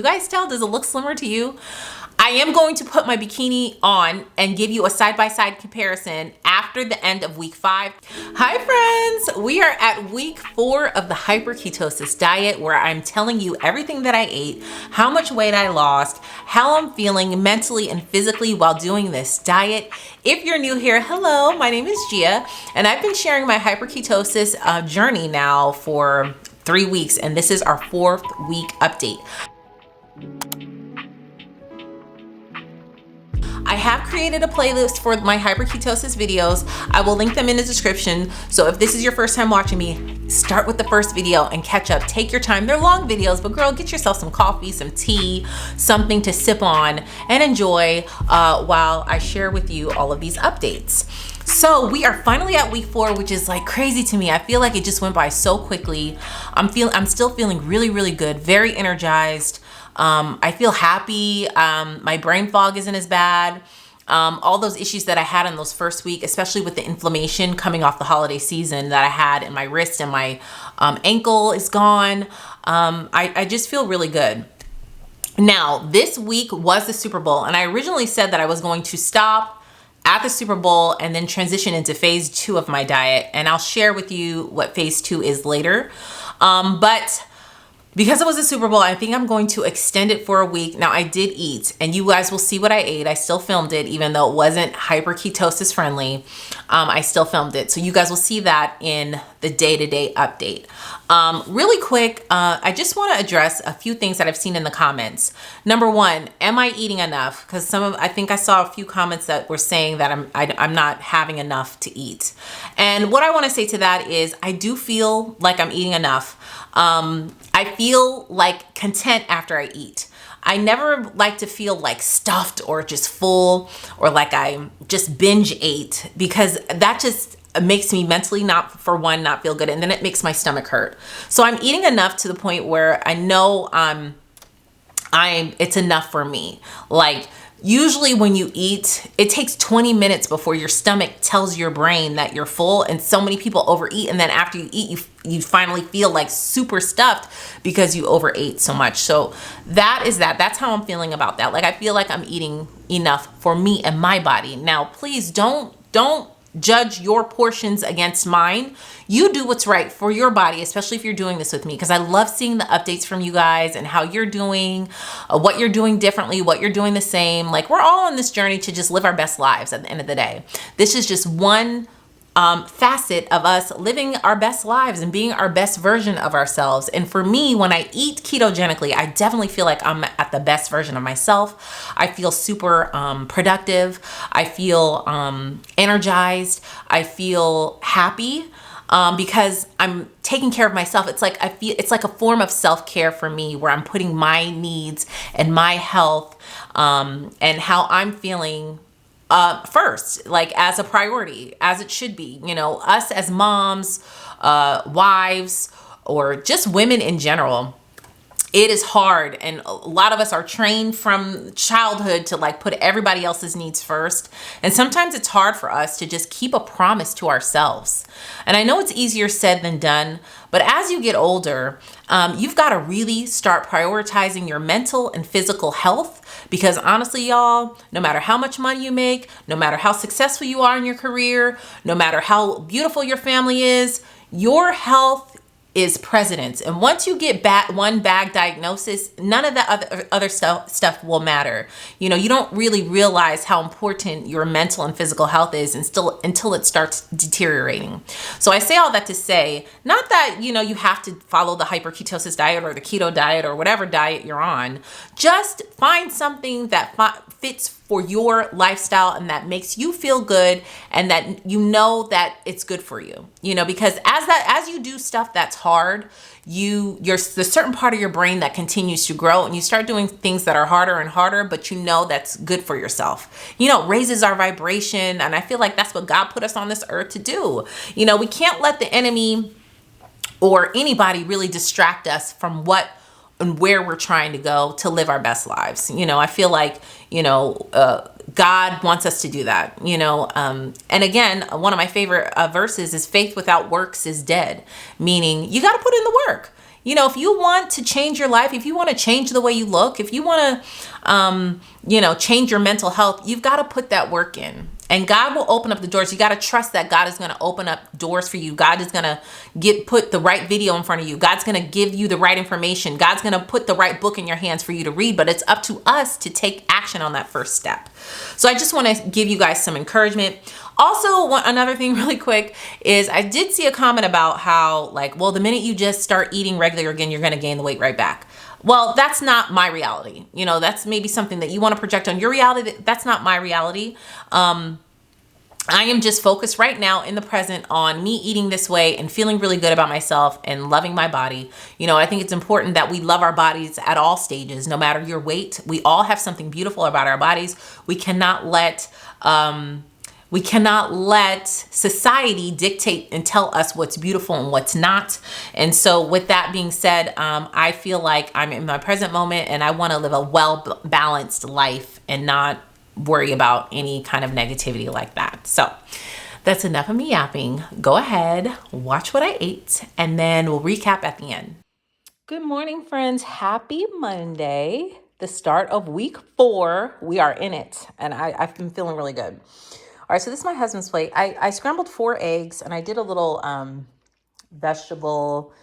You guys tell, does it look slimmer to you? I am going to put my bikini on and give you a side-by-side comparison after the end of week 5. Hi friends, we are at week 4 of the Hyper Ketosis diet, where I'm telling you everything that I ate, how much weight I lost, how I'm feeling mentally and physically while doing this diet. If you're new here, hello, my name is Gia, and I've been sharing my Hyper Ketosis journey now for 3 weeks, and this is our 4th week update. I have created a playlist for my Hyper Ketosis videos. I will link them in the description. So if this is your first time watching me, start with the first video and catch up. Take your time. They're long videos, but girl, get yourself some coffee, some tea, something to sip on and enjoy while I share with you all of these updates. So we are finally at week 4, which is like crazy to me. I feel like it just went by so quickly. I'm still feeling really good, very energized. I feel happy. My brain fog isn't as bad. All those issues that I had in those first week, especially with the inflammation coming off the holiday season that I had in my wrist and my ankle, is gone. I just feel really good. Now, this week was the Super Bowl, and I originally said that I was going to stop at the Super Bowl and then transition into phase 2 of my diet, and I'll share with you what phase 2 is later. But because it was a Super Bowl, I think I'm going to extend it for a week. Now, I did eat, and you guys will see what I ate. I still filmed it, even though it wasn't Hyper Ketosis friendly. I still filmed it. So you guys will see that in the day-to-day update. Really quick, I just want to address a few things that I've seen in the comments. Number 1, am I eating enough? Because I think I saw a few comments that were saying that I'm not having enough to eat. And what I want to say to that is I do feel like I'm eating enough. I feel like content after I eat. I never like to feel like stuffed or just full or like I just binge ate, because that just makes me mentally not feel good, and then it makes my stomach hurt. So I'm eating enough to the point where I know it's enough for me. Like, usually when you eat, it takes 20 minutes before your stomach tells your brain that you're full, and so many people overeat, and then after you eat, you finally feel like super stuffed because you overate so much. So that's how I'm feeling about that. Like, I feel like I'm eating enough for me and my body. Now, please don't judge your portions against mine. You do what's right for your body, especially if you're doing this with me, because I love seeing the updates from you guys and how you're doing, what you're doing differently, what you're doing the same. Like, we're all on this journey to just live our best lives at the end of the day. This is just one facet of us living our best lives and being our best version of ourselves. And for me, when I eat ketogenically, I definitely feel like I'm at the best version of myself. I feel super productive. I feel energized. I feel happy because I'm taking care of myself. It's like it's like a form of self-care for me, where I'm putting my needs and my health and how I'm feeling first, like as a priority, as it should be. You know, us as moms, wives, or just women in general, it is hard, and a lot of us are trained from childhood to like put everybody else's needs first, and sometimes it's hard for us to just keep a promise to ourselves. And I know it's easier said than done, but as you get older, you've got to really start prioritizing your mental and physical health, because honestly, y'all, no matter how much money you make, no matter how successful you are in your career, no matter how beautiful your family is, your health is precedence. And once you get one bad diagnosis, none of the other stuff will matter. You know, you don't really realize how important your mental and physical health is until it starts deteriorating. So I say all that to say, not that, you know, you have to follow the Hyper Ketosis diet or the keto diet or whatever diet you're on. Just find something that fits for your lifestyle and that makes you feel good, and that you know that it's good for you. You know, because as you do stuff that's hard, there's a certain part of your brain that continues to grow, and you start doing things that are harder and harder, but you know that's good for yourself. You know, it raises our vibration, and I feel like that's what God put us on this earth to do. You know, we can't let the enemy or anybody really distract us from what and where we're trying to go to live our best lives. You know, I feel like, you know, God wants us to do that, you know. And again, one of my favorite verses is faith without works is dead, meaning you got to put in the work. if you want to change your life, if you want to change the way you look, if you want to, change your mental health, you've got to put that work in. And God will open up the doors. You got to trust that God is going to open up doors for you. God is going to put the right video in front of you. God's going to give you the right information. God's going to put the right book in your hands for you to read. But it's up to us to take action on that first step. So I just want to give you guys some encouragement. Also, another thing really quick is I did see a comment about how, the minute you just start eating regular again, you're going to gain the weight right back. Well, that's not my reality. That's maybe something that you want to project on your reality. That's not my reality. I am just focused right now in the present on me eating this way and feeling really good about myself and loving my body. I think it's important that we love our bodies at all stages, no matter your weight. We all have something beautiful about our bodies. We cannot let society dictate and tell us what's beautiful and what's not. And so with that being said, I feel like I'm in my present moment and I want to live a well-balanced life and not worry about any kind of negativity like that. So that's enough of me yapping. Go ahead, watch what I ate, and then we'll recap at the end. Good morning, friends. Happy Monday, the start of week 4. We are in it, and I've been feeling really good. All right, so this is my husband's plate. I scrambled 4 eggs, and I did a little vegetable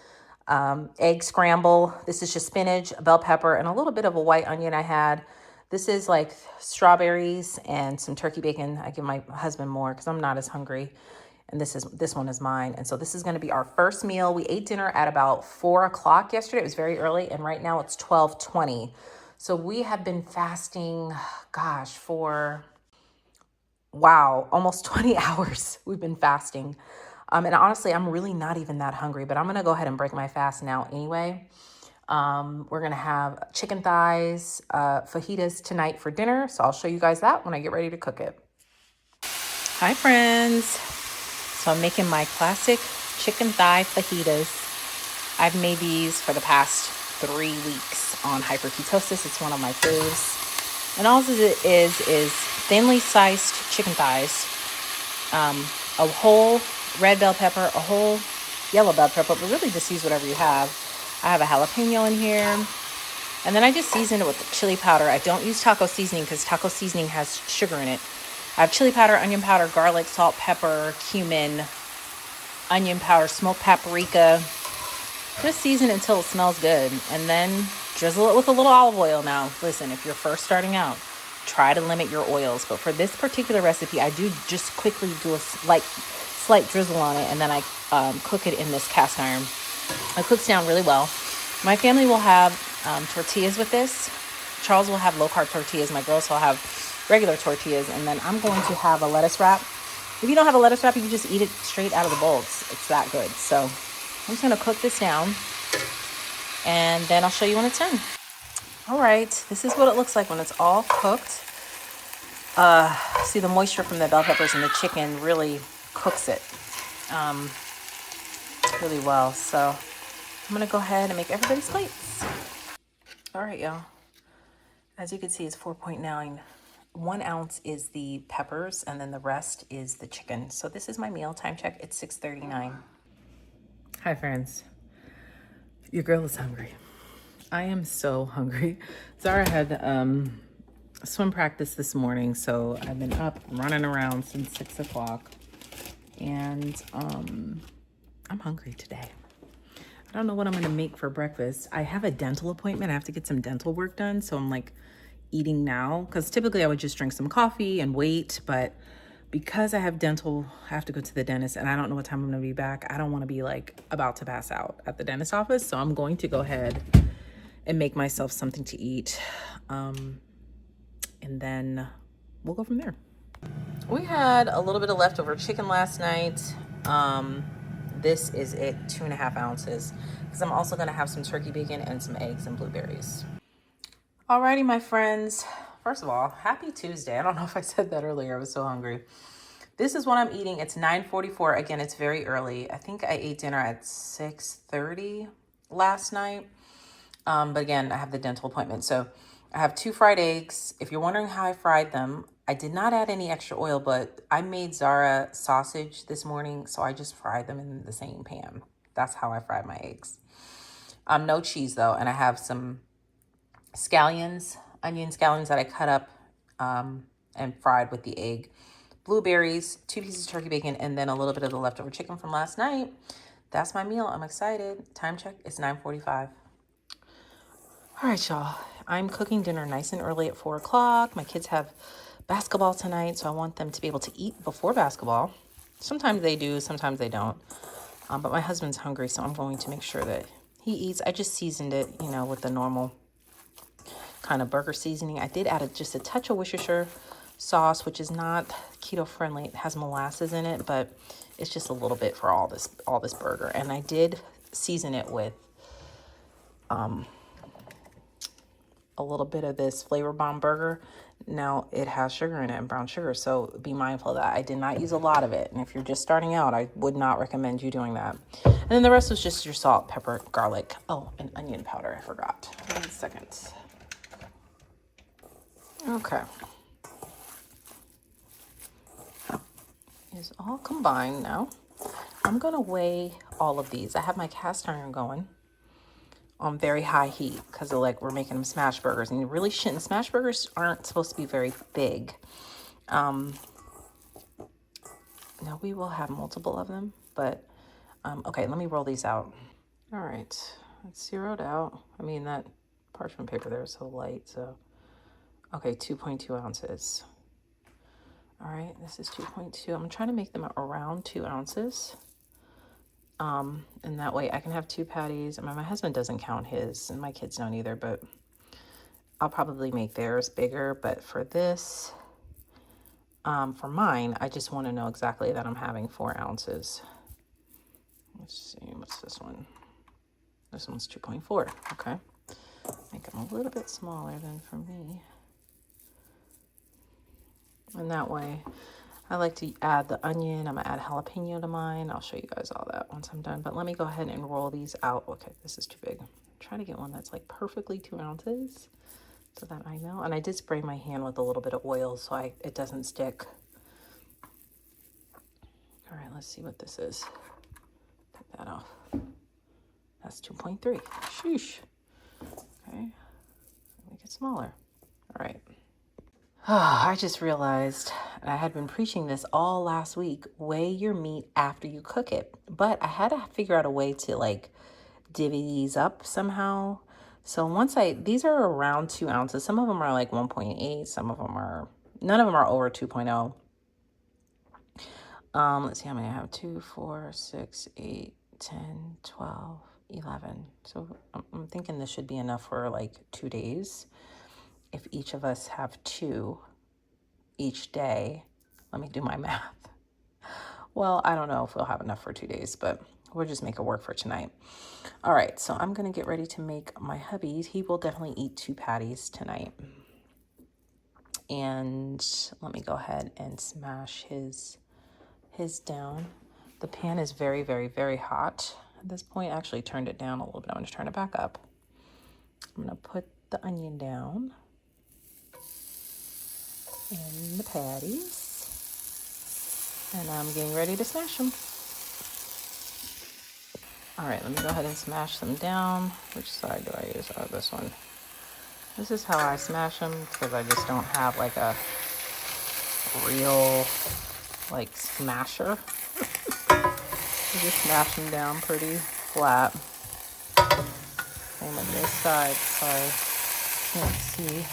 egg scramble. This is just spinach, bell pepper, and a little bit of a white onion I had. This is like strawberries and some turkey bacon. I give my husband more because I'm not as hungry. And this one is mine. And so this is going to be our first meal. We ate dinner at about 4 o'clock yesterday. It was very early. And right now it's 12:20. So we have been fasting, for, almost 20 hours. We've been fasting. And honestly, I'm really not even that hungry, but I'm going to go ahead and break my fast now anyway. We're going to have chicken thighs, fajitas tonight for dinner. So I'll show you guys that when I get ready to cook it. Hi, friends. So I'm making my classic chicken thigh fajitas. I've made these for the past 3 weeks on Hyper Ketosis. It's one of my faves. And all it is thinly sliced chicken thighs, a whole red bell pepper, a whole yellow bell pepper, but really just use whatever you have. I have a jalapeno in here. And then I just season it with chili powder. I don't use taco seasoning because taco seasoning has sugar in it. I have chili powder, onion powder, garlic, salt, pepper, cumin, onion powder, smoked paprika. Just season it until it smells good. And then drizzle it with a little olive oil. Now, listen, if you're first starting out, try to limit your oils. But for this particular recipe, I do just quickly do a slight drizzle on it. And then I cook it in this cast iron. It cooks down really well. My family will have tortillas with this. Charles will have low-carb tortillas. My girls will have regular tortillas. And then I'm going to have a lettuce wrap. If you don't have a lettuce wrap, you can just eat it straight out of the bowl. It's that good. So I'm just going to cook this down. And then I'll show you when it's done. All right. This is what it looks like when it's all cooked. See, the moisture from the bell peppers and the chicken really cooks it. Really well. So I'm going to go ahead and make everybody's plates. All right, y'all. As you can see, it's 4.9. 1 ounce is the peppers, and then the rest is the chicken. So this is my meal. Time check, it's 6:39. Hi, friends. Your girl is hungry. I am so hungry. Zara had swim practice this morning, so I've been up running around since 6 o'clock. And I'm hungry today. I don't know what I'm going to make for breakfast. I have a dental appointment. I have to get some dental work done. So I'm eating now, because typically I would just drink some coffee and wait. But because I have dental, I have to go to the dentist and I don't know what time I'm going to be back. I don't want to be about to pass out at the dentist office. So I'm going to go ahead and make myself something to eat. And then we'll go from there. We had a little bit of leftover chicken last night. This is it, 2.5 ounces, because I'm also going to have some turkey bacon and some eggs and blueberries. Alrighty, my friends. First of all, happy Tuesday. I don't know if I said that earlier. I was so hungry. This is what I'm eating. It's 9:44. Again, it's very early. I think I ate dinner at 6:30 last night. But again, I have the dental appointment. So I have 2 fried eggs. If you're wondering how I fried them, I did not add any extra oil, but I made Zara sausage this morning, so I just fried them in the same pan. That's how I fried my eggs. No cheese though. And I have some scallions, onion scallions that I cut up and fried with the egg. Blueberries, 2 pieces of turkey bacon, and then a little bit of the leftover chicken from last night. That's my meal. I'm excited. Time check, it's 9:45. All right, y'all. I'm cooking dinner nice and early at 4 o'clock. My kids have basketball tonight, so I want them to be able to eat before basketball. Sometimes they do, sometimes they don't. But my husband's hungry, so I'm going to make sure that he eats. I just seasoned it, with the normal kind of burger seasoning. I did add just a touch of Worcestershire sauce, which is not keto friendly. It has molasses in it, but it's just a little bit for all this burger. And I did season it with a little bit of this Flavor Bomb burger. Now it has sugar in it and brown sugar, so be mindful of that. I did not use a lot of it, and if you're just starting out, I would not recommend you doing that. And then the rest was just your salt, pepper, garlic. Oh, and onion powder, I forgot. 1 second. Okay. It's all combined now. I'm gonna weigh all of these. I have my cast iron going on very high heat because we're making them smash burgers, and you really shouldn't. Smash burgers aren't supposed to be very big. Now we will have multiple of them, but okay, let me roll these out. All right, it's zeroed out. I mean, that parchment paper there is so light, so okay, 2.2 ounces. All right, this is 2.2. I'm trying to make them around 2 ounces. And that way I can have 2 patties. I mean, my husband doesn't count his, and my kids don't either, but I'll probably make theirs bigger. But for this, for mine, I just want to know exactly that I'm having 4 ounces. Let's see, what's this one? This one's 2.4. Okay. Make them a little bit smaller than for me. And that way, I like to add the onion. I'm going to add jalapeno to mine. I'll show you guys all that once I'm done. But let me go ahead and roll these out. Okay, this is too big. I'm trying to get one that's perfectly 2 ounces so that I know. And I did spray my hand with a little bit of oil so it doesn't stick. All right, let's see what this is. Take that off. That's 2.3. Sheesh. Okay, make it smaller. All right. Oh, I just realized I had been preaching this all last week. Weigh your meat after you cook it. But I had to figure out a way to divvy these up somehow. So these are around 2 ounces. Some of them are 1.8. Some of them none of them are over 2.0. Let's see how many I have. 2, 4, 6, 8, 10, 12, 11. So I'm thinking this should be enough for 2 days. If each of us have 2 each day, let me do my math. Well, I don't know if we'll have enough for 2 days, but we'll just make it work for tonight. All right, so I'm gonna get ready to make my hubby. He will definitely eat 2 patties tonight. And let me go ahead and smash his down. The pan is very, very, very hot. At this point, I actually turned it down a little bit. I'm gonna turn it back up. I'm gonna put the onion down. And the patties, and I'm getting ready to smash them. All right, let me go ahead and smash them down. Which side do I use? Oh, this one. This is how I smash them because I just don't have a real smasher. I just smash them down pretty flat. Same on this side. Sorry, can't see.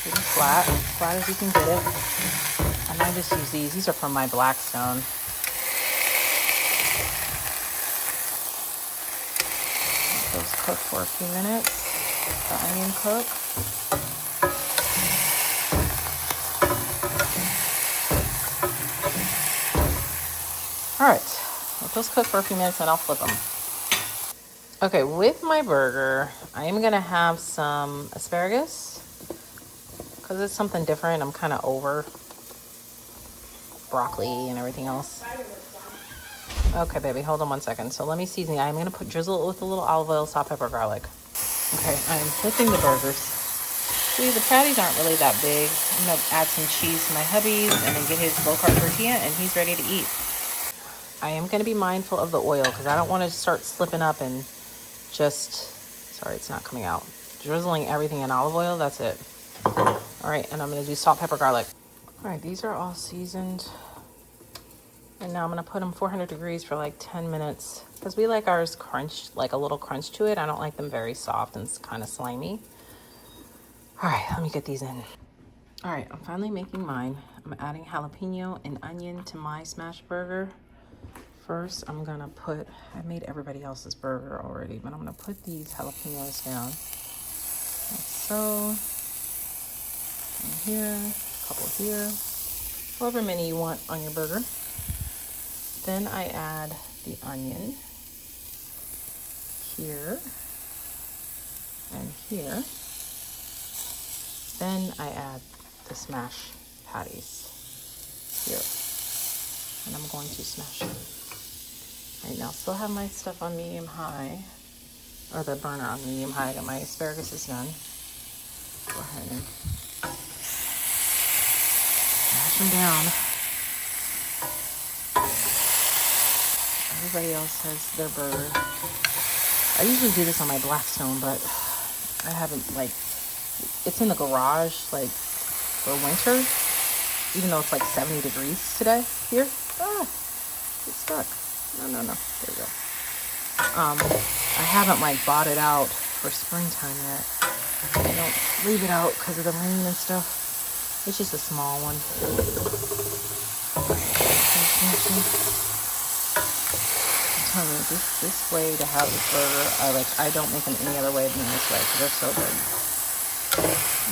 Pretty flat as you can get it. And I just use these. These are from my Blackstone. Let those cook for a few minutes. The onion cook. All right, let those cook for a few minutes and I'll flip them. Okay, with my burger, I am gonna have some asparagus because it's something different. I'm kind of over broccoli and everything else. Okay, baby, hold on 1 second. So let me season it. I'm gonna drizzle it with a little olive oil, salt, pepper, garlic. Okay, I am flipping the burgers. See, the patties aren't really that big. I'm gonna add some cheese to my hubby's and then get his low-carb tortilla, and he's ready to eat. I am going to be mindful of the oil because I don't want to start slipping up and just, sorry, it's not coming out. Drizzling everything in olive oil, that's it. All right, and I'm going to do salt, pepper, garlic. All right, these are all seasoned. And now I'm going to put them 400 degrees for like 10 minutes because we like ours crunched, like a little crunch to it. I don't like them very soft and kind of slimy. All right, let me get these in. All right, I'm finally making mine. I'm adding jalapeno and onion to my smash burger. First, I'm gonna put, I made everybody else's burger already, but I'm gonna put these jalapenos down. Like so. And here, a couple here. However many you want on your burger. Then I add the onion here and here. Then I add the smash patties here. And I'm going to smash them. All right, now still have my stuff on medium high, or the burner on medium high. I got my asparagus is done. Go ahead and smash them down. Everybody else has their burger. I usually do this on my Blackstone, but I haven't, like, it's in the garage, like, for winter, even though it's like 70 degrees today here. It's stuck. No. There we go. I haven't, like, bought it out for springtime yet. I don't leave it out because of the rain and stuff. It's just a small one. This way to have this burger, I don't make them any other way than this way because they're so good.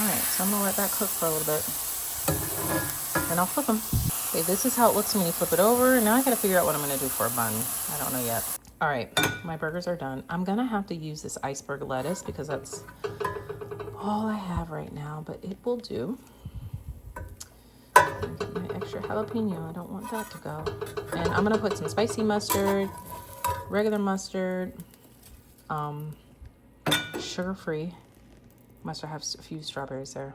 All right, so I'm gonna let that cook for a little bit, and I'll flip them. Okay, this is how it looks when you flip it over. Now I gotta figure out what I'm gonna do for a bun. I don't know yet. All right, my burgers are done. I'm gonna have to use this iceberg lettuce because that's all I have right now, but it will do. Get my extra jalapeno. I don't want that to go. And I'm gonna put some spicy mustard, regular mustard, sugar-free. Must have a few strawberries there.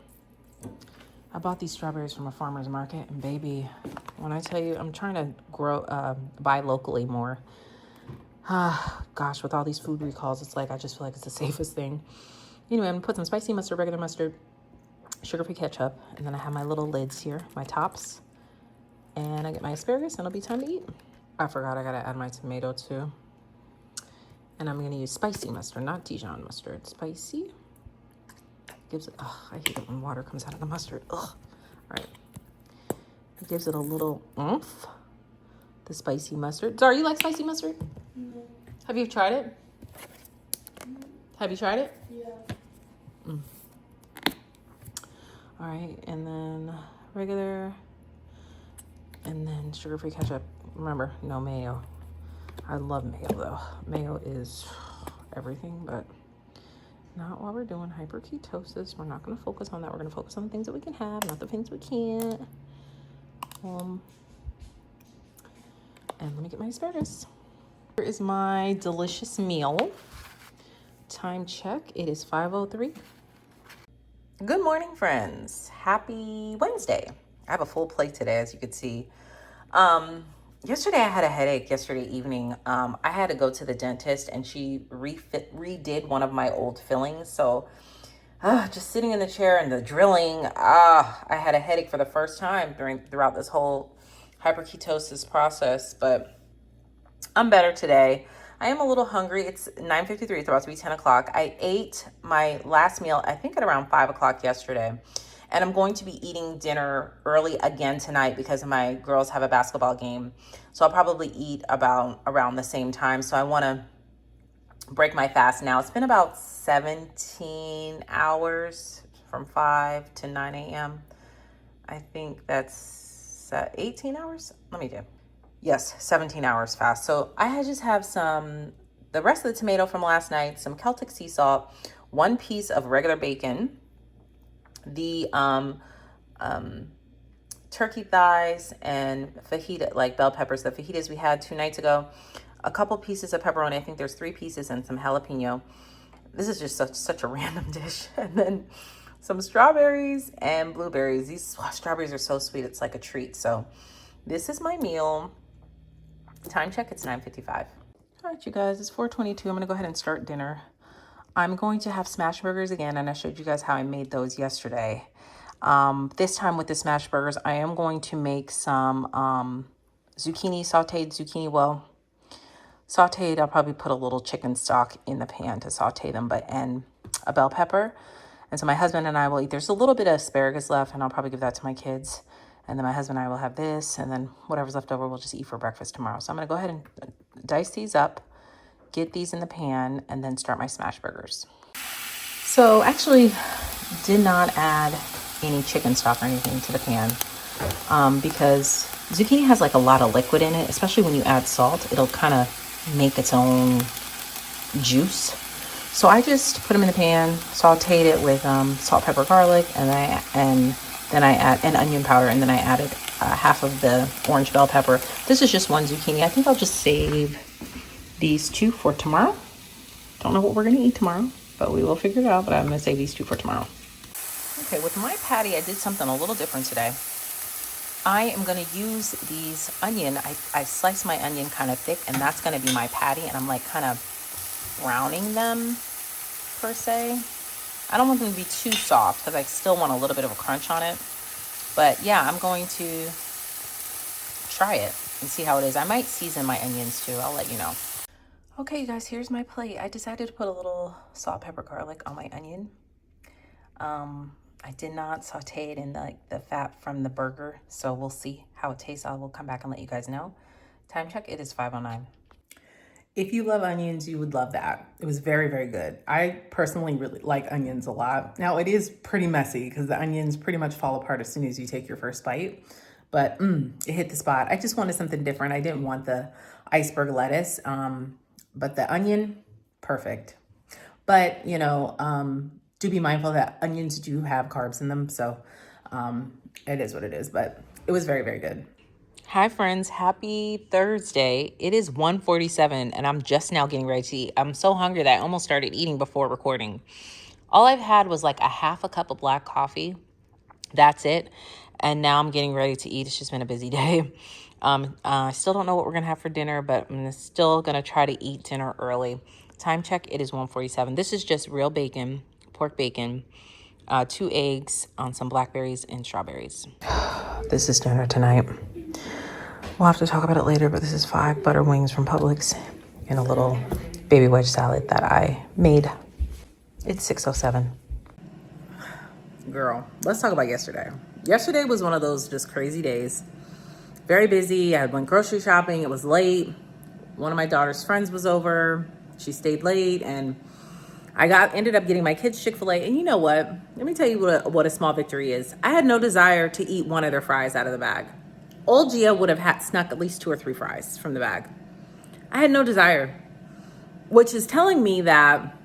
I bought these strawberries from a farmer's market, and baby, when I tell you, I'm trying to buy locally more. Gosh, with all these food recalls, it's like I just feel like it's the safest thing. Anyway, I'm gonna put some spicy mustard, regular mustard, sugar-free ketchup, and then I have my little lids here, my tops, and I get my asparagus, and it'll be time to eat. I forgot I gotta add my tomato too. And I'm gonna use spicy mustard, not Dijon mustard. Spicy. Gives it, I hate it when water comes out of the mustard. All right. It gives it a little oomph. The spicy mustard. Zara, you like spicy mustard? No. Have you tried it? No. Have you tried it? Yeah. All right, and then regular, and then sugar-free ketchup. Remember, no mayo. I love mayo though. Mayo is everything, but not while we're doing hyper ketosis. We're not going to focus on that. We're going to focus on the things that we can have, not the things we can't. And let me get my asparagus. Here is my delicious meal. Time check. It is 5:03. Good morning, friends. Happy Wednesday. I have a full plate today, as you can see. Yesterday I had a headache yesterday evening. I had to go to the dentist and she redid one of my old fillings. So just sitting in the chair and the drilling, I had a headache for the first time throughout this whole hyperketosis process, but I'm better today. I am a little hungry. It's 9:53. It's about to be 10 o'clock. I ate my last meal, I think at around 5 o'clock yesterday. And I'm going to be eating dinner early again tonight because my girls have a basketball game. So I'll probably eat around the same time. So I want to break my fast now. It's been about 17 hours from 5 to 9 a.m. I think that's 18 hours. Let me do. Yes, 17 hours fast. So I just have the rest of the tomato from last night, some Celtic sea salt, one piece of regular bacon, the turkey thighs and fajita, like bell peppers, the fajitas we had 2 nights ago, a couple pieces of pepperoni. I think there's 3 pieces and some jalapeno. This is just such a random dish. And then some strawberries and blueberries. These strawberries are so sweet. It's like a treat. So this is my meal. Time check, it's 9:55. All right, you guys, it's 4:22. I'm gonna go ahead and start dinner. I'm going to have smash burgers again, and I showed you guys how I made those yesterday. This time with the smash burgers, I am going to make some sauteed zucchini. Well, sauteed, I'll probably put a little chicken stock in the pan to saute them, and a bell pepper. And so my husband and I will eat. There's a little bit of asparagus left, and I'll probably give that to my kids. And then my husband and I will have this, and then whatever's left over, we'll just eat for breakfast tomorrow. So I'm gonna go ahead and dice these up, get these in the pan, and then start my smash burgers. So actually did not add any chicken stock or anything to the pan because zucchini has like a lot of liquid in it, especially when you add salt. It'll kind of make its own juice. So I just put them in the pan, sauteed it with salt, pepper, garlic, and then I add an onion powder, and then I added half of the orange bell pepper. This is just one zucchini. I think I'll just save these two for tomorrow. Don't know what we're gonna eat tomorrow, but we will figure it out. But I'm gonna save these two for tomorrow. Okay, with my patty, I did something a little different today. I am gonna use these onion. I slice my onion kind of thick, and that's gonna be my patty, and I'm like kind of browning them per se. I don't want them to be too soft because I still want a little bit of a crunch on it. But yeah, I'm going to try it and see how it is. I might season my onions too. I'll let you know. Okay, you guys, here's my plate. I decided to put a little salt, pepper, garlic on my onion. I did not saute it in the fat from the burger, so we'll see how it tastes. I will come back and let you guys know. Time check, it is 5:09. If you love onions, you would love that. It was very, very good. I personally really like onions a lot. Now, it is pretty messy because the onions pretty much fall apart as soon as you take your first bite. But it hit the spot. I just wanted something different. I didn't want the iceberg lettuce. But the onion, perfect. But, do be mindful that onions do have carbs in them. So it is what it is. But it was very, very good. Hi friends, happy Thursday. It is 1:47 and I'm just now getting ready to eat. I'm so hungry that I almost started eating before recording. All I've had was like a half a cup of black coffee. That's it. And now I'm getting ready to eat. It's just been a busy day. I still don't know what we're going to have for dinner, but I'm still going to try to eat dinner early. Time check, it is 1:47. This is just real bacon, pork bacon, 2 eggs on some blackberries and strawberries. This is dinner tonight. We'll have to talk about it later, but this is 5 butter wings from Publix and a little baby wedge salad that I made. It's 6:07. Girl, let's talk about yesterday. Yesterday was one of those just crazy days. Very busy. I went grocery shopping. It was late. One of my daughter's friends was over. She stayed late, and I ended up getting my kids Chick-fil-A. And you know what? Let me tell you what a small victory is. I had no desire to eat one of their fries out of the bag. Old Gia would have snuck at least 2 or 3 fries from the bag. I had no desire, which is telling me that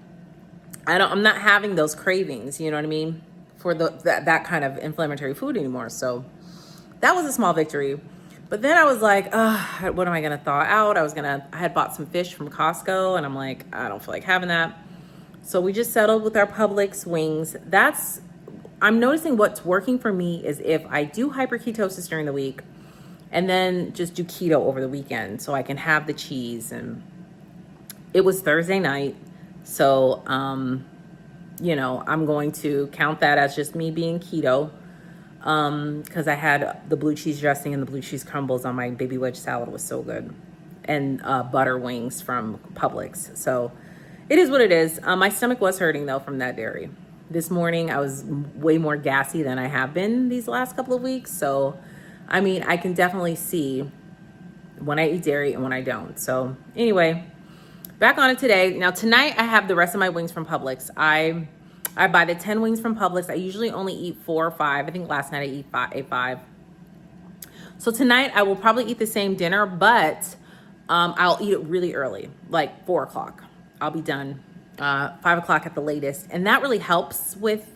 I'm not having those cravings, you know what I mean, for that kind of inflammatory food anymore. So that was a small victory. But then I was like, what am I gonna thaw out? I had bought some fish from Costco, and I'm like, I don't feel like having that. So we just settled with our Publix wings. I'm noticing what's working for me is if I do hyper ketosis during the week, and then just do keto over the weekend so I can have the cheese. And it was Thursday night. So, I'm going to count that as just me being keto. Because I had the blue cheese dressing and the blue cheese crumbles on my baby wedge salad. It was so good. And butter wings from Publix. So it is what it is. My stomach was hurting though from that dairy. This morning I was way more gassy than I have been these last couple of weeks. So I can definitely see when I eat dairy and when I don't. So anyway, back on it today. Now tonight I have the rest of my wings from Publix. I buy the 10 wings from Publix. I usually only eat 4 or 5. I think last night I ate 5. So tonight I will probably eat the same dinner, but I'll eat it really early, like 4 o'clock. I'll be done 5 o'clock at the latest. And that really helps with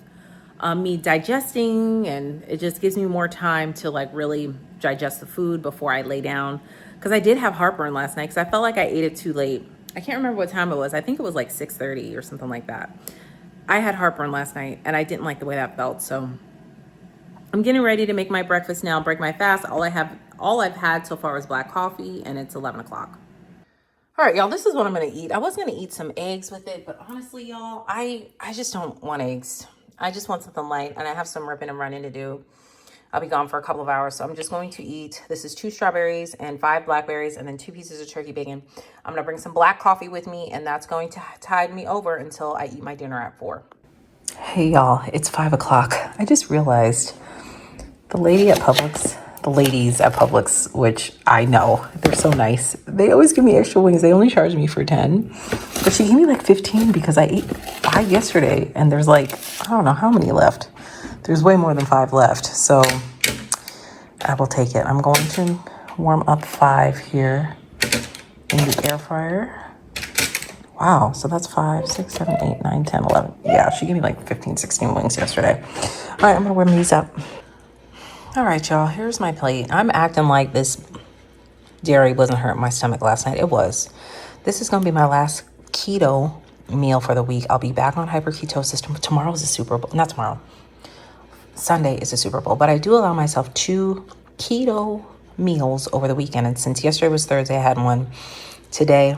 me digesting, and it just gives me more time to like really digest the food before I lay down. Because I did have heartburn last night because I felt like I ate it too late. I can't remember what time it was. I think it was like 6:30 or something like that. I had heartburn last night and I didn't like the way that felt. So I'm getting ready to make my breakfast now, break my fast. All I have All I've had so far is black coffee, and it's 11 o'clock. All right, y'all, this is what I'm gonna eat. I was gonna eat some eggs with it, but honestly, y'all, I just don't want eggs. I just want something light, and I have some ripping and running to do. I'll be gone for a couple of hours, so I'm just going to eat. This is 2 strawberries and 5 blackberries, and then 2 pieces of turkey bacon. I'm gonna bring some black coffee with me, and that's going to tide me over until I eat my dinner at 4. Hey, y'all, it's 5 o'clock. I just realized the ladies at Publix, which I know, they're so nice. They always give me extra wings. They only charge me for 10, but she gave me like 15 because I ate 5 yesterday, and there's like, I don't know how many left. There's way more than 5 left, so I will take it. I'm going to warm up 5 here in the air fryer. Wow, so that's 5, 6, 7, 8, 9, 10, 11. Yeah, she gave me like 15, 16 wings yesterday. All right, I'm gonna warm these up. All right, y'all, here's my plate. I'm acting like this dairy wasn't hurting my stomach last night. It was. This is gonna be my last keto meal for the week. I'll be back on Hyper Ketosis. Tomorrow is the Super Bowl. Not tomorrow. Sunday is the Super Bowl, but I do allow myself 2 keto meals over the weekend. And since yesterday was Thursday, I had one. Today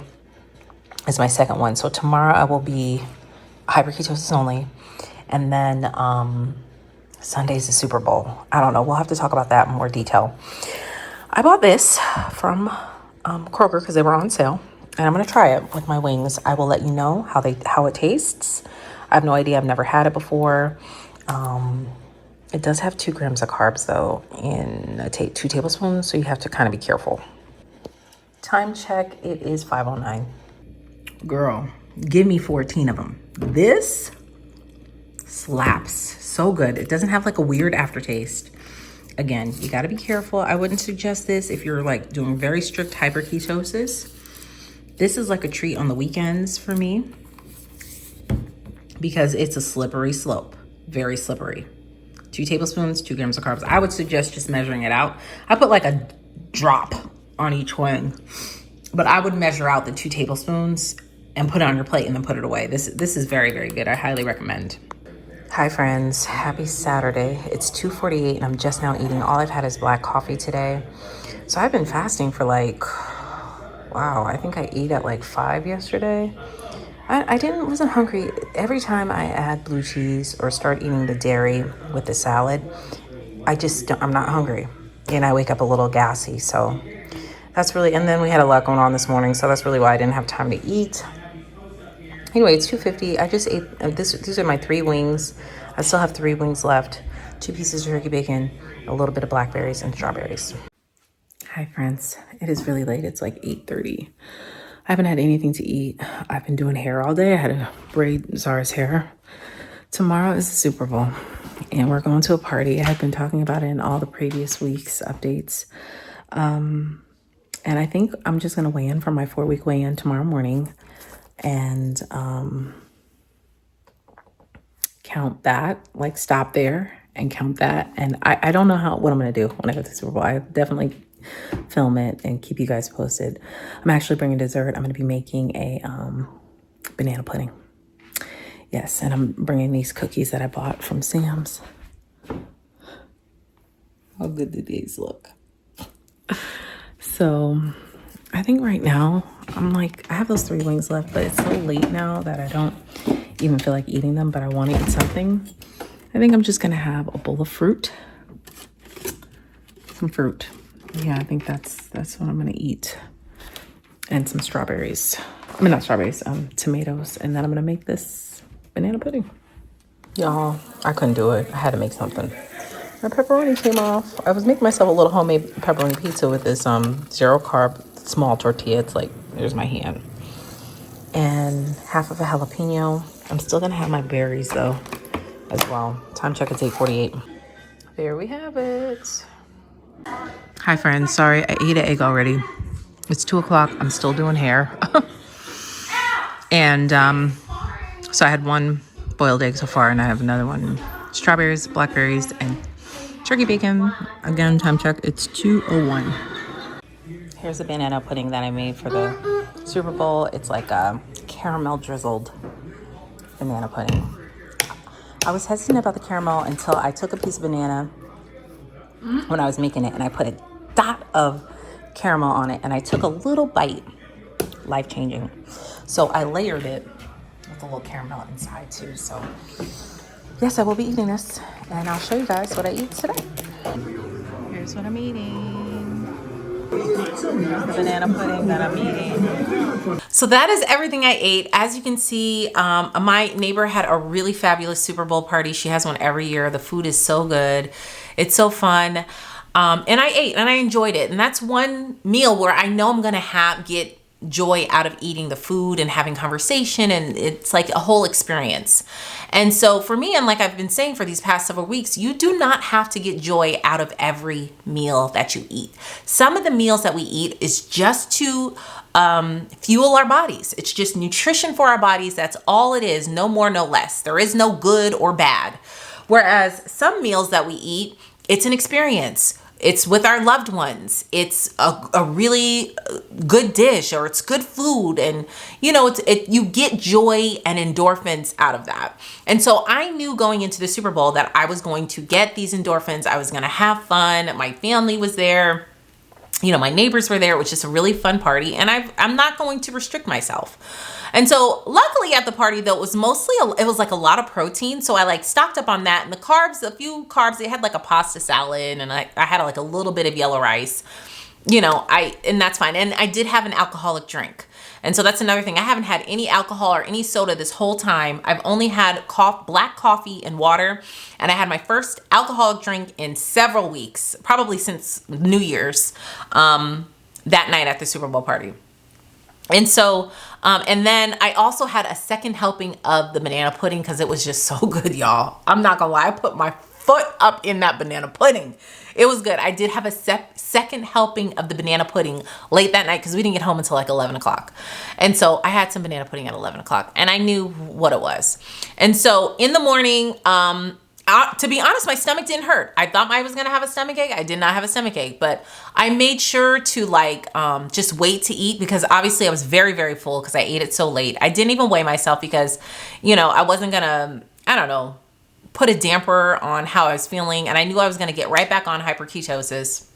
is my second one. So tomorrow I will be hyper ketosis only. And then Sunday's the Super Bowl. I don't know. We'll have to talk about that in more detail. I bought this from Kroger because they were on sale. And I'm going to try it with my wings. I will let you know how it tastes. I have no idea. I've never had it before. It does have 2 grams of carbs, though, in 2 tablespoons, so you have to kind of be careful. Time check, it is 5:09. Girl, give me 14 of them. This slaps so good. It doesn't have like a weird aftertaste. Again, you got to be careful. I wouldn't suggest this if you're like doing very strict hyper ketosis. This is like a treat on the weekends for me because it's a slippery slope, very slippery. 2 tablespoons, 2 grams of carbs. I would suggest just measuring it out. I put like a drop on each wing, but I would measure out the 2 tablespoons and put it on your plate and then put it away. This is very, very good. I highly recommend. Hi friends, happy Saturday. It's 2:48 and I'm just now eating. All I've had is black coffee today. So I've been fasting for like, wow, I think I ate at like 5 yesterday. I wasn't hungry. Every time I add blue cheese or start eating the dairy with the salad, I'm not hungry. And I wake up a little gassy. So that's really, and then we had a lot going on this morning. So that's really why I didn't have time to eat. Anyway, it's 2:50. I just ate, these are my 3 wings. I still have 3 wings left, 2 pieces of turkey bacon, a little bit of blackberries and strawberries. Hi friends, it is really late. It's like 8:30. I haven't had anything to eat. I've been doing hair all day. I had to braid Zara's hair. Tomorrow is the Super Bowl and we're going to a party. I had been talking about it in all the previous week's updates. And I think I'm just going to weigh in for my 4-week weigh-in tomorrow morning and count that, like stop there and count that. And I don't know what I'm going to do when I go to the Super Bowl. I definitely film it and keep you guys posted. I'm actually bringing dessert. I'm going to be making a banana pudding. Yes, and I'm bringing these cookies that I bought from Sam's. How good do these look? So I think right now I'm like, I have those 3 wings left, but it's so late now that I don't even feel like eating them, but I want to eat something. I think I'm just going to have a bowl of fruit. Some fruit. Yeah, I think that's what I'm going to eat. And some strawberries. I mean, not strawberries, tomatoes. And then I'm going to make this banana pudding. Y'all, I couldn't do it. I had to make something. My pepperoni came off. I was making myself a little homemade pepperoni pizza with this 0-carb small tortilla. It's like, there's my hand. And half of a jalapeno. I'm still going to have my berries, though, as well. Time check, it's 8:48. There we have it. Hi, friends. Sorry, I ate an egg already. It's 2 o'clock. I'm still doing hair. And so I had 1 boiled egg so far, and I have another one. Strawberries, blackberries, and turkey bacon. Again, time check. It's 2:01. Here's the banana pudding that I made for the Super Bowl. It's like a caramel drizzled banana pudding. I was hesitant about the caramel until I took a piece of banana when I was making it, and I put a dot of caramel on it, and I took a little bite. Life-changing. So I layered it with a little caramel inside too. So yes, I will be eating this, and I'll show you guys what I eat today. Here's what I'm eating. Here's the banana pudding that I'm eating. So that is everything I ate. As you can see, my neighbor had a really fabulous Super Bowl party. She has one every year. The food is so good. It's so fun. And I ate and I enjoyed it. And that's one meal where I know I'm going to get joy out of eating the food and having conversation, and it's like a whole experience. And so for me, and like I've been saying for these past several weeks, you do not have to get joy out of every meal that you eat. Some of the meals that we eat is just to fuel our bodies. It's just nutrition for our bodies. That's all it is. No more, no less. There is no good or bad. Whereas some meals that we eat, it's an experience. It's with our loved ones. It's a really good dish, or it's good food. And you know, you get joy and endorphins out of that. And so I knew going into the Super Bowl that I was going to get these endorphins. I was going to have fun. My family was there. You know, my neighbors were there. It was just a really fun party. And I'm not going to restrict myself. And so luckily at the party though, it was like a lot of protein. So I like stocked up on that, and the carbs, a few carbs, they had like a pasta salad, and I had like a little bit of yellow rice, you know, and that's fine. And I did have an alcoholic drink. And so that's another thing. I haven't had any alcohol or any soda this whole time. I've only had black coffee and water. And I had my first alcoholic drink in several weeks, probably since New Year's, that night at the Super Bowl party. And so, and then I also had a second helping of the banana pudding because it was just so good, y'all. I'm not gonna lie, I put my foot up in that banana pudding. It was good. I did have a second helping of the banana pudding late that night because we didn't get home until like 11 o'clock. And so I had some banana pudding at 11 o'clock, and I knew what it was. And so in the morning, to be honest, my stomach didn't hurt. I thought I was going to have a stomach ache. I did not have a stomach ache, but I made sure to just wait to eat because obviously I was very, very full because I ate it so late. I didn't even weigh myself because, you know, I wasn't going to, I don't know, put a damper on how I was feeling. And I knew I was going to get right back on hyper ketosis.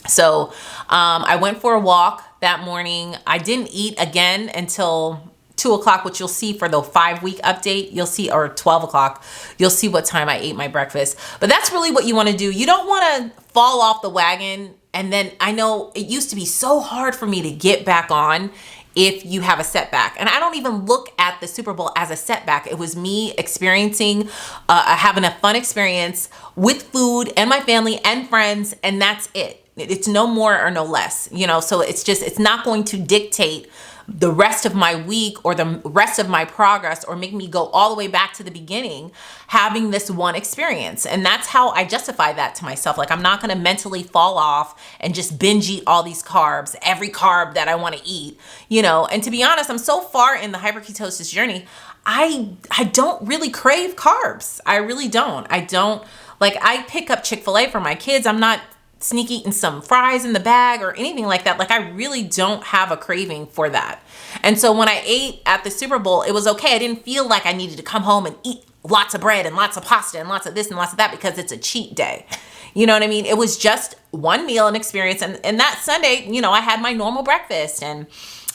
So I went for a walk that morning. I didn't eat again until 2 o'clock, which you'll see for the 5-week update, you'll see, or 12 o'clock, you'll see what time I ate my breakfast. But that's really what you want to do. You don't want to fall off the wagon. And then I know it used to be so hard for me to get back on if you have a setback. And I don't even look at the Super Bowl as a setback. It was me experiencing, having a fun experience with food and my family and friends. And that's it. It's no more or no less, you know, so it's not going to dictate the rest of my week or the rest of my progress or make me go all the way back to the beginning having this one experience. And that's how I justify that to myself. Like, I'm not going to mentally fall off and just binge eat all these carbs, every carb that I want to eat, you know. And to be honest, I'm so far in the hyperketosis journey, I don't really crave carbs. I really don't. I pick up Chick-fil-A for my kids. I'm not sneak eating some fries in the bag or anything like that. Like, I really don't have a craving for that. And so when I ate at the Super Bowl, it was okay. I didn't feel like I needed to come home and eat lots of bread and lots of pasta and lots of this and lots of that because it's a cheat day. You know what I mean? It was just one meal and experience. And that Sunday, you know, I had my normal breakfast and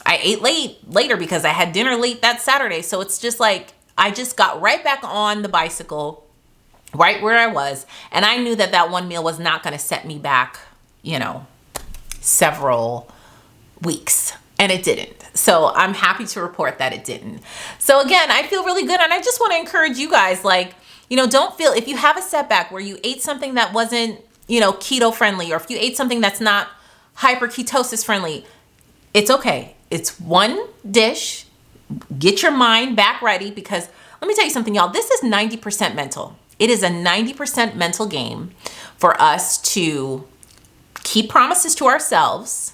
I ate later because I had dinner late that Saturday. So it's just like, I just got right back on the bicycle right where I was. And I knew that that one meal was not going to set me back, you know, several weeks. And it didn't. So I'm happy to report that it didn't. So again, I feel really good. And I just want to encourage you guys, like, you know, don't feel, if you have a setback where you ate something that wasn't, you know, keto friendly, or if you ate something that's not hyper ketosis friendly, it's okay. It's one dish. Get your mind back ready, because let me tell you something, y'all, this is 90% mental. It is a 90% mental game for us to keep promises to ourselves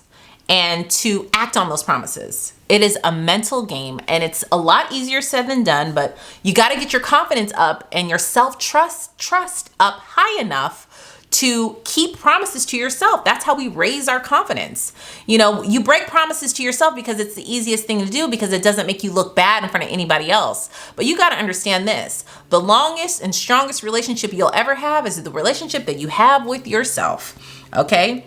and to act on those promises. It is a mental game, and it's a lot easier said than done, but you got to get your confidence up and your self-trust up high enough to keep promises to yourself. That's how we raise our confidence. You know, you break promises to yourself because it's the easiest thing to do, because it doesn't make you look bad in front of anybody else. But you got to understand this. The longest and strongest relationship you'll ever have is the relationship that you have with yourself. Okay?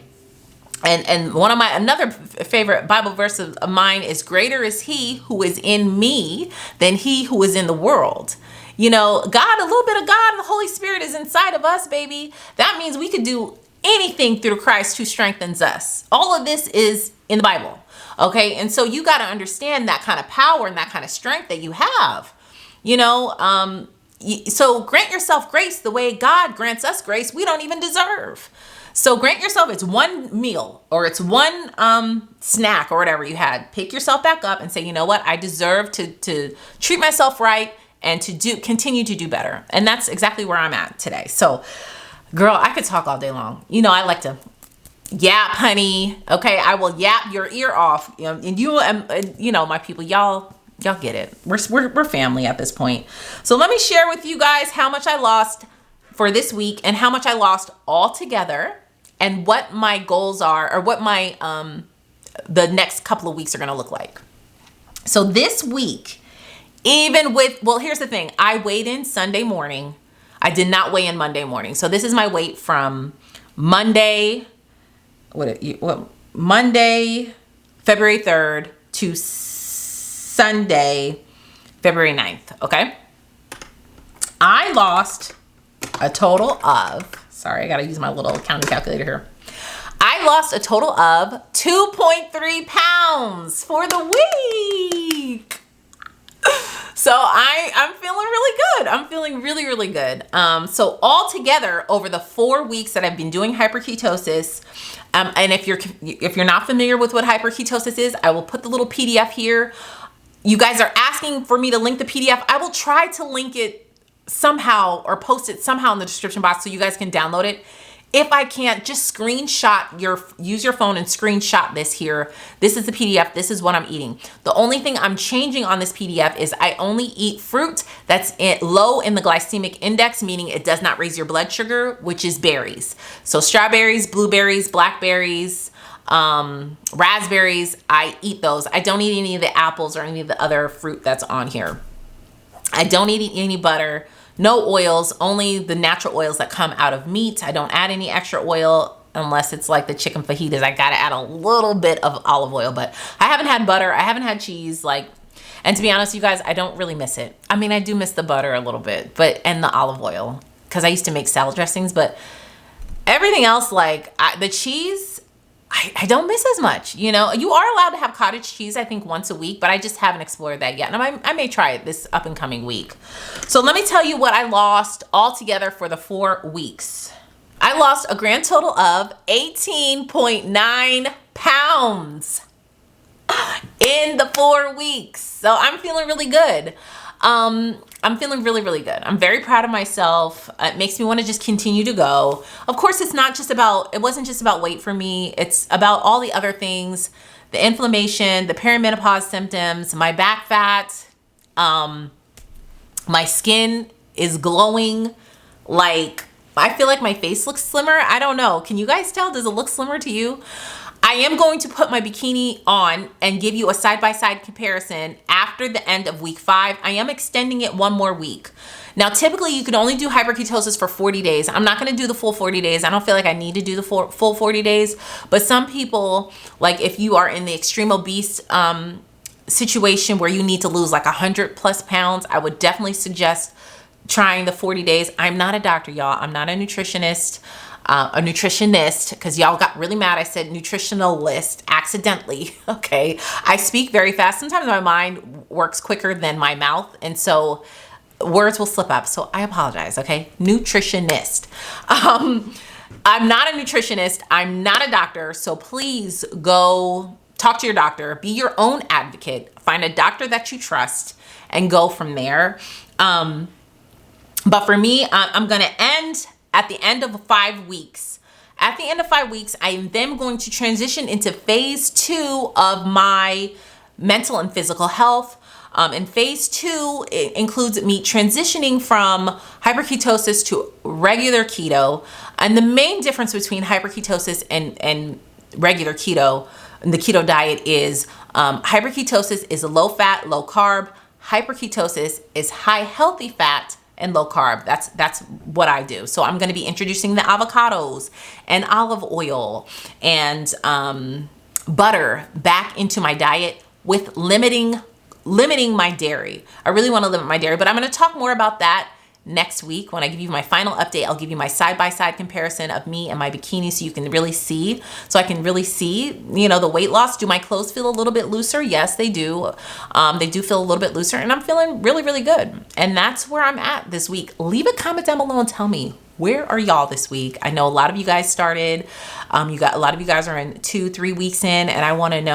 And one of another favorite Bible verse of mine is, greater is he who is in me than he who is in the world. You know, God, a little bit of God and the Holy Spirit is inside of us, baby. That means we could do anything through Christ who strengthens us. All of this is in the Bible. Okay. And so you got to understand that kind of power and that kind of strength that you have, you know. So grant yourself grace the way God grants us grace we don't even deserve. So grant yourself, it's one meal or it's one snack or whatever you had. Pick yourself back up and say, you know what? I deserve to treat myself right and to continue to do better. And that's exactly where I'm at today. So girl, I could talk all day long. You know, I like to yap, honey. Okay. I will yap your ear off. And you know, my people, y'all get it. We're family at this point. So let me share with you guys how much I lost for this week and how much I lost altogether, and what my goals are, or what my the next couple of weeks are going to look like. So this week, even with, well, here's the thing. I weighed in Sunday morning. I did not weigh in Monday morning. So this is my weight from Monday, Monday, February 3rd to Sunday, February 9th. Okay. I lost a total of, sorry, I got to use my little counting calculator here. I lost a total of 2.3 pounds for the week. So I'm feeling really good. I'm feeling really, really good. So all together over the 4 weeks that I've been doing hyper ketosis, and if you're not familiar with what hyper ketosis is, I will put the little PDF here. You guys are asking for me to link the PDF. I will try to link it somehow or post it somehow in the description box so you guys can download it. If I can't, just use your phone and screenshot this here. This is the PDF. This is what I'm eating. The only thing I'm changing on this PDF is I only eat fruit that's low in the glycemic index, meaning it does not raise your blood sugar, which is berries. So strawberries, blueberries, blackberries, raspberries, I eat those. I don't eat any of the apples or any of the other fruit that's on here. I don't eat any butter, no oils, only the natural oils that come out of meat. I don't add any extra oil unless it's like the chicken fajitas. I gotta add a little bit of olive oil, but I haven't had butter. I haven't had cheese. And to be honest, you guys, I don't really miss it. I mean, I do miss the butter a little bit, and the olive oil, because I used to make salad dressings, but everything else, the cheese, I don't miss as much. You know, you are allowed to have cottage cheese, I think, once a week, but I just haven't explored that yet. And I may try it this up and coming week. So let me tell you what I lost altogether for the 4 weeks. I lost a grand total of 18.9 pounds in the 4 weeks. So I'm feeling really good. I'm feeling really, really good. I'm very proud of myself. It makes me want to just continue to go. Of course, it wasn't just about weight for me. It's about all the other things, the inflammation, the perimenopause symptoms, my back fat. My skin is glowing. I feel like my face looks slimmer. I don't know. Can you guys tell? Does it look slimmer to you? I am going to put my bikini on and give you a side-by-side comparison after the end of week 5. I am extending it 1 more week. Now, typically you can only do hyperketosis for 40 days. I'm not going to do the full 40 days. I don't feel like I need to do the full 40 days, but some people, like if you are in the extreme obese situation where you need to lose like 100+ pounds, I would definitely suggest trying the 40 days. I'm not a doctor, y'all. I'm not a nutritionist. Because y'all got really mad. I said nutritionalist accidentally. Okay. I speak very fast. Sometimes my mind works quicker than my mouth. And so words will slip up. So I apologize. Okay. Nutritionist. I'm not a nutritionist. I'm not a doctor. So please go talk to your doctor, be your own advocate, find a doctor that you trust and go from there. But for me, I'm going to end at the end of 5 weeks. At the end of 5 weeks, I am then going to transition into phase 2 of my mental and physical health. And phase 2 includes me transitioning from hyperketosis to regular keto. And the main difference between hyperketosis and regular keto, and the keto diet is hyperketosis is low fat, low carb. Hyperketosis is high healthy fat, and low carb. That's what I do. So I'm going to be introducing the avocados and olive oil and butter back into my diet with limiting my dairy. I really want to limit my dairy, but I'm going to talk more about that next week. When I give you my final update, I'll give you my side-by-side comparison of me and my bikini so you can really see. So I can really see, the weight loss. Do my clothes feel a little bit looser? Yes, they do. They do feel a little bit looser, and I'm feeling really, really good. And that's where I'm at this week. Leave a comment down below and tell me, where are y'all this week? I know a lot of you guys started. A lot of you guys are in 2-3 weeks in, and I want to know